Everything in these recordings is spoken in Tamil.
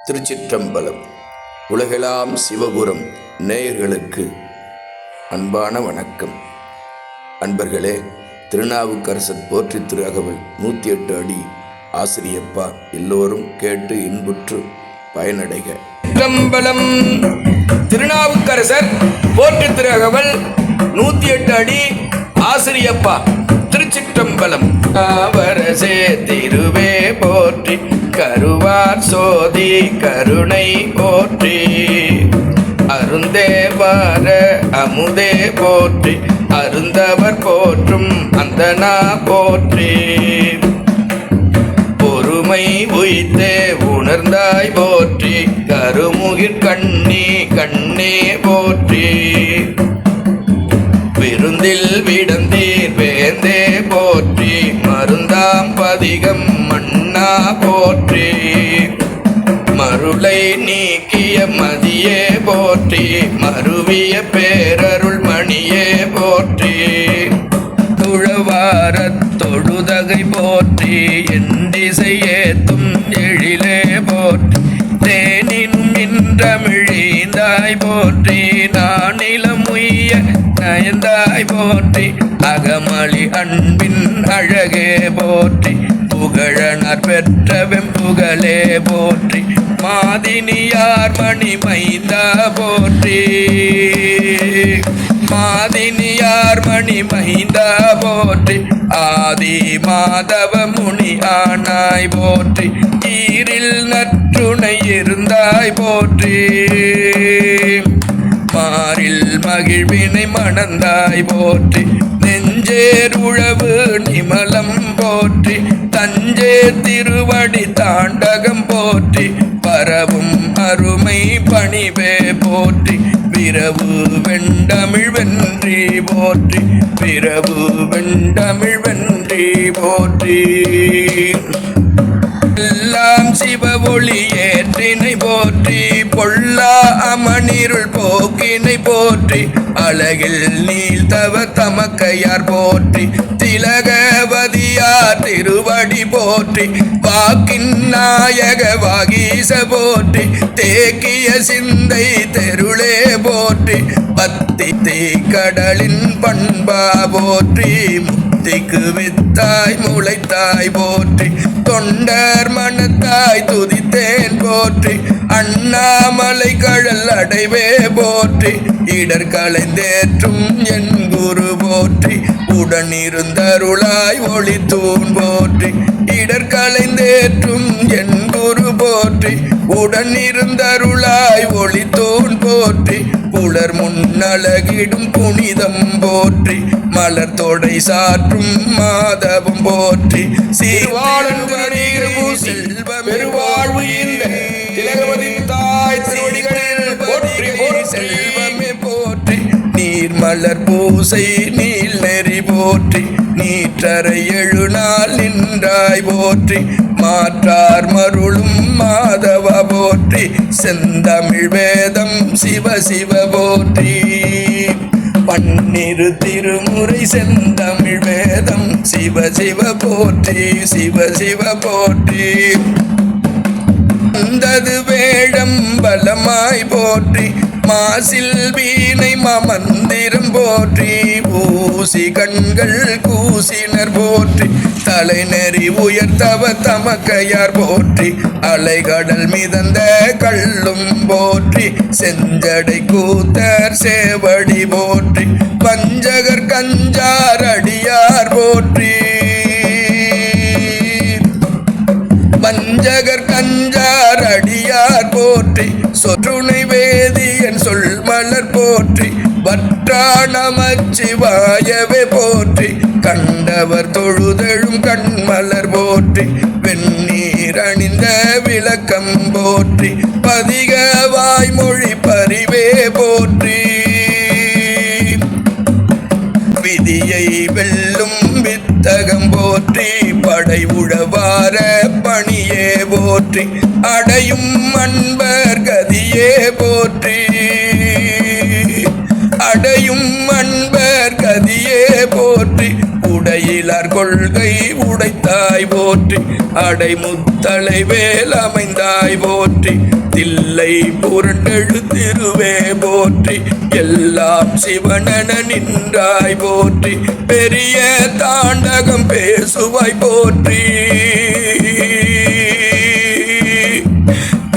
திருச்சிற்றம்பலம். உலகெல்லாம் சிவபுரம் நேயர்களுக்கு அன்பான வணக்கம். அன்பர்களே, திருநாவுக்கரசர் போற்றி திரு அகவல் 108 அடி ஆசிரியப்பா எல்லோரும் கேட்டு இன்புற்று பயனடைக. சிற்றம்பலம். திருநாவுக்கரசர் போற்றி திரு அகவல் 108 அடி ஆசிரியப்பா. திருச்சிற்றம்பலம். அவரசே திருவே போற்றி, கருவார் சோதி கருணை போற்றி, அருந்தேவார அமுதே போற்றி, அருந்தவர் போற்றும் அந்தனா போற்றி, பொறுமை உய்த்தே உணர்ந்தாய் போற்றி, கருமுகிற் கண்ணி கண்ணே போற்றி, விருந்தில் விடந்தீர் வேந்தே போற்றி, மருந்தாம் பதிகம் மன்னா போற்றி, மருளை நீக்கிய மதியே போற்றி, மருவிய பேரருள் மணியே போற்றி, துழவாரத் தொழுதகை போற்றி, எண்டிசை ஏத்தும் எழிலே போற்றி, தேனினும் இன்றமிழீந்தாய் போற்றி, நானிலம் உய்ய நயந்தாய் போற்றி, அகமளி அன்பின் அழகே போற்றி, புகழனார் பெற்ற வெம்புகழே போற்றி, மாதினியார் மணி மைந்தா போற்றி, மாதினியார் மணி மைந்தா போற்றி, ஆதி மாதவ முனி ஆனாய் போற்றி, ஈரில் நற்றுணை இருந்தாய் போற்றி, மாறில் மகிழ்வினை மணந்தாய் போற்றி, நெஞ்சேர் உழவு நிமலம் போற்றி, தஞ்சே திருவடி தாண்டகம் போற்றி, பரவும் அருமை பணிவே போற்றி, விரவு வெண்டமிழ் வென்றி போற்றி, விரவு வெண்டமிழ் வென்றி போற்றி, எல்லாம் சிவ ஒளி ஏற்றினை போற்றி, பொல்லா அமனிருள் போக்கினை போற்றி, அழகில் நீள் தவ தமக்கையார் போற்றி, திலகவதியார் திருவடி போற்றி, வாக்கின் நாயக வாகீச போற்றி, தேக்கிய சிந்தை தெருளே போற்றி, பத்தி கடலின் பண்பா போற்றி, முத்திக்கு வித்தாய் முளைத்தாய் போற்றி, தொண்டர் மனத்தாய் துதித்தேன் போற்றி, அண்ணாமலை கழல் அடைவே போற்றி, இடர் களைந்தேற்றும் என் குரு போற்றி, உடனிருந்தருளாய் ஒளி தூண் போற்றி, இடர் களைந்தேற்றும் என் குரு போற்றி, உடனிருந்தருளாய் ஒளி தூண் போற்றி, புலர் முன்னழகிடும் புனிதம் போற்றி, மலர் தொடை சாற்றும் மாதவம் போற்றி, சீர்வாழன் செல்வம் பெருவாழ்வு தாய் திருவடிகளில் போற்றி செல்வமே போற்றி, நீர் மலர் பூசை நீல் நெறி போற்றி, நீற்றரை எழுநாள் நின்றாய் போற்றி, மாற்றார் மருளும் மாதவ போற்றி, செந்தமிழ் வேதம் சிவ சிவ போற்றி, பன்னிரு திருமுறை செந்தமிழ் வேதம் சிவ சிவ போற்றி, சிவ சிவ போற்றி, வந்தது வேழம் பலமாய் போற்றி, மாசில் வீணை மந்திரம் போற்றி, ஊசி கண்கள் கூசினர் போற்றி, தலைநெறி உயர்த்தவ தமக்கையார் போற்றி, அலைகடல் மிதந்த கள்ளும் போற்றி, செஞ்சடை கூத்தர் சேவடி போற்றி, பஞ்சகர் கஞ்சார் அடியார் போற்றி, பஞ்சகர் கஞ்சார் அடியார் போற்றி, சொற்றுணை வேதியன் சொல் மலர் போற்றி, வற்றா நமச்சிவாயவே போற்றி, கண்டவர் தொழுதெழும் கண்மலர் போற்றி, வெந்நீர் அணிந்த விளக்கம் போற்றி, பதிக வாய்மொழி பரிவே போற்றி, விதியை வெல்லும் வித்தகம் போற்றி, படை உழவார பணியே போற்றி, அடையும் அன்பர் கதியே போற்றி, அடையும் அன்பர் கதியே போற்றி, உடைய அடியிலார் கொள்கை உடைத்தாய் போற்றி, அடைமுத்தலை வேல் அமைந்தாய் போற்றி, தில்லை புரண்டெழு திருவே போற்றி, எல்லாம் சிவனென நின்றாய் போற்றி, பெரிய தாண்டகம் பேசுவாய் போற்றி,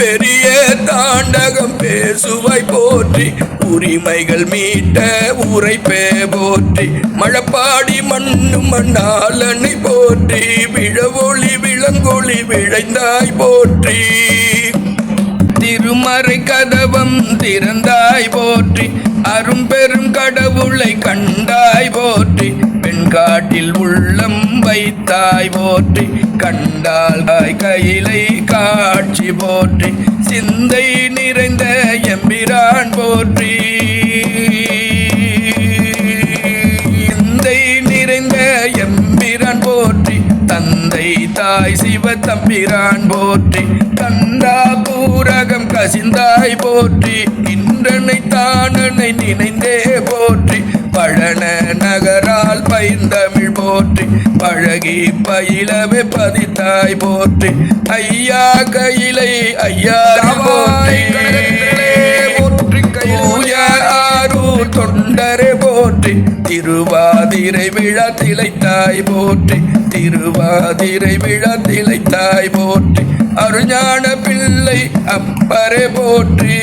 பெரிய தாண்டகம் பேசுவாய் போற்றி, உரிமைகள் மீட்ட உரைப்பே போற்றி, மழப்பாடி மண்ணு மண்ணாலனை போற்றி, விழவொளி விளங்கொளி விழைந்தாய் போற்றி, திருமறை கதவம் திறந்தாய் போற்றி, அரும்பெரும் கடவுளை கண்டாய் போற்றி, பெண்காட்டில் உள்ளம் வைத்தாய் போற்றி, கண்டால் கையிலை காட்சி போற்றி, சிந்தை நிறைந்த எம்பிரான் போற்றி, சிந்தை நிறைந்த எம்பிரான் போற்றி, தந்தை தாய் சிவ தம்பிரான் போற்றி, கந்தா பூரகம் கசிந்தாய் போற்றி, இன்றனை தானனை நினைந்தே போற்றி, பழன நகரால் பைந்தமிழ் போற்றி, பழகி பயிலவே பதித்தாய் போற்றி, ஐயா கையிலை ஐயா போற்றி, ஆரூர் தொண்டரே போற்றி, திருவாதிரை விழா திளைத்தாய் போற்றி, திருவாதிரை விழா திளைத்தாய் போற்றி, அருஞான பிள்ளை அப்பரே போற்றி,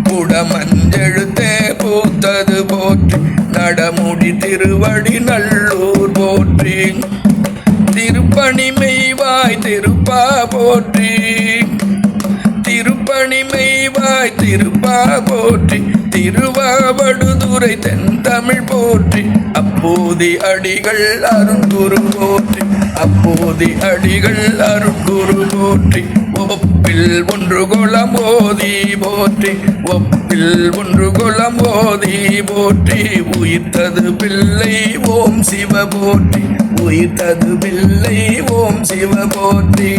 குடமஞ்செழுத்தே பூத்தது போற்றி, நடமுடி திருவடி நல்லூர் போற்றி, திருப்பணி மெய்வாய் திருப்பா போற்றி, திருப்பணி மெய்வாய் திருப்பா போற்றி, திருவாவடுதுறை தென்தமிழ் போற்றி, அப்போதி அடிகள் அருட்குரு போற்றி, அப்போதி அடிகள் அருட்குரு போற்றி, ஒப்பில் ஒன்று குலம் ஓதி போற்றி, ஒப்பில் ஒன்று குலம் ஓதி போற்றி, உயிர்த்தது பிள்ளை ஓம் சிவ போற்றி, உயிர்த்தது பிள்ளை ஓம் சிவ போற்றி,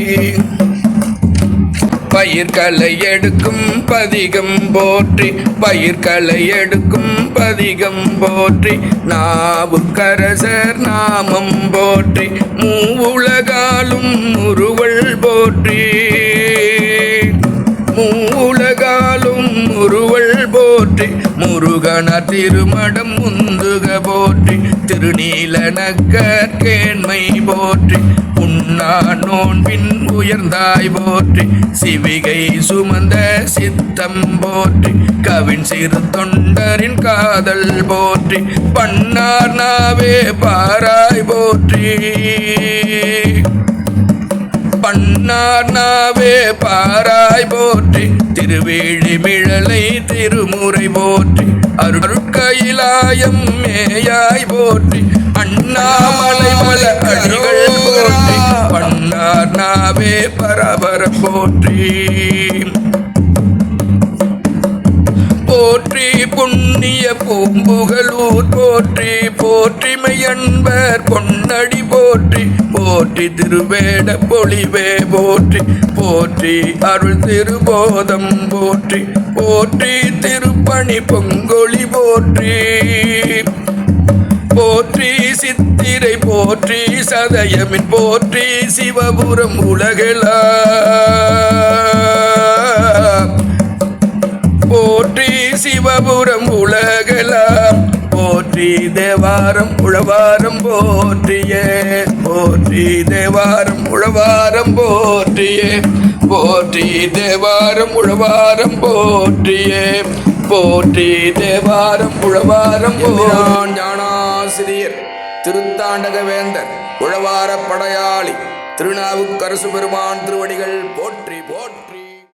பயிர்களை எடுக்கும் பதிகம் போற்றி, பயிர்களை எடுக்கும் பதிகம் போற்றி, நாவுக்கரசர் நாமம் போற்றி, மூவுலகாலும் முருவள் போற்றி, மூவுலகாலும் முருவள் போற்றி, முருகனார் திருமடம் முந்துக போற்றி, திருநீல நக்கேண்மை போற்றி, உண்ணா நோன்பின் உயர்ந்தாய் போற்றி, சிவிகை சுமந்த சித்தம் போற்றி, கவின் சிறு தொண்டரின் காதல் போற்றி, பண்ணார் நாவே பாராய் போற்றி, பண்ணார் நாவே பாராய் போற்றி, திருவேழி மிழலை திருமுறை போற்றி, அருட்கையிலாயம் மேயாய் போற்றி, அண்ணாமலை மல அடிகள் போற்றி, பண்ணார் நாவே பரபர போற்றி, போற்றி புண்ணிய பூம்புகலூர் போற்றி, போற்றிமையன்பர் பொன்னடி போற்றி, போற்றி திருவேட பொழிவே போற்றி, போற்றி அருள் திருபோதம் போற்றி, போற்றி திருப்பணி பொங்கொழி போற்றி, போற்றி சித்திரை போற்றி, சதயமின் போற்றி, சிவபுரம் உலகெல்லாம் போற்றி, சிவபுரம் உலகெல்லாம் போற்றி, தேவாரம் உழவாரம் போற்றியே போற்றி, தேவாரம் உழவாரம் போற்றியே போற்றி, தேவாரம் உழவாரம் போற்றியே போற்றி, தேவாரம் உழவாரம் ஞானாசிரியர் திருத்தாண்டக வேந்தர் உழவார படையாளி திருநாவுக்கரசு பெருமான் திருவடிகள் போற்றி போற்றி.